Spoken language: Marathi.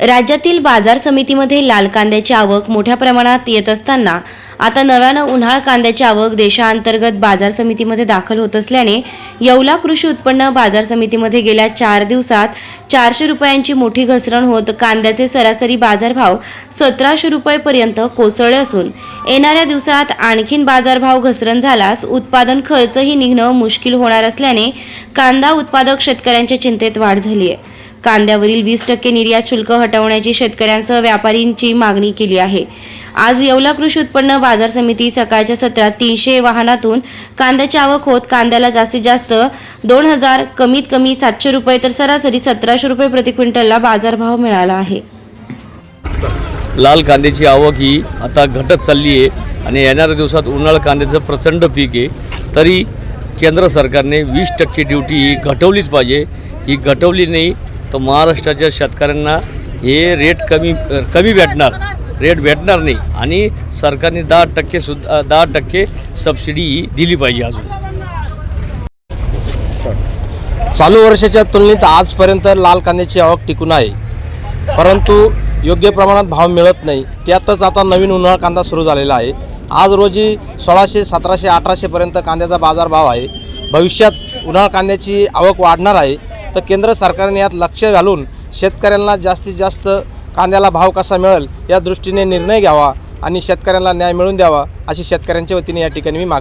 राज्यातील बाजार समितीमध्ये लाल कांद्याची आवक मोठ्या प्रमाणात येत असताना आता नव्यानं उन्हाळ कांद्याची आवक देशांतर्गत बाजार समितीमध्ये दाखल होत असल्याने येवला कृषी उत्पन्न बाजार समितीमध्ये गेल्या 4 दिवसात 400 रुपयांची मोठी घसरण होत कांद्याचे सरासरी बाजारभाव 1700 रुपयांपर्यंत कोसळले असून येणाऱ्या दिवसात आणखीन बाजारभाव घसरण झाल्यास उत्पादन खर्चही निघणं मुश्किल होणार असल्याने कांदा उत्पादक शेतकऱ्यांच्या चिंतेत वाढ झाली आहे। कांद्यावरील 20% निर्यात शुल्क हटवण्याची शेतकऱ्यांसह व्यापाऱ्यांची मागणी केली आहे। आज येवला कृषी उत्पन्न बाजार समिती सकाळच्या सत्रात 300 वाहनातून कांद्याची आवक होत कांद्याला जास्तीत जास्त 2000, कमीत कमी 700 रुपये तर सरासरी 1700 रुपये प्रति क्विंटलला बाजारभाव मिळाला आहे। लाल कांद्याची आवक ही आता घटत चालली आहे आणि येणाऱ्या दिवसात उन्हाळ कांद्याचं प्रचंड पीक आहे, तरी केंद्र सरकारने 20% ड्यूटी ही घटवलीच पाहिजे। ही घटवली नाही तर महाराष्ट्राच्या शेतकऱ्यांना हे रेट कमी भेटणार नाही आणि सरकारने 10% सबसिडी दिली पाहिजे। अजून चालू वर्षाच्या तुलनेत आजपर्यंत लाल कांद्याची आवक टिकून आहे, परंतु योग्य प्रमाणात भाव मिळत नाही। त्यातच आता नवीन उन्हाळ कांदा सुरू झालेला आहे। आज रोजी 1600, 1700, 1800 पर्यंत कांद्याचा बाजारभाव आहे। भविष्यात उन्हाळ कांद्याची आवक वाढणार आहे, तर केंद्र सरकारने यात लक्ष घालून शेतकऱ्यांना जास्तीत जास्त कांद्याला भाव कसा मिळेल या दृष्टीने निर्णय घ्यावा आणि शेतकऱ्यांना न्याय मिळवून द्यावा, अशी शेतकऱ्यांच्या वतीने या ठिकाणी मी मागणी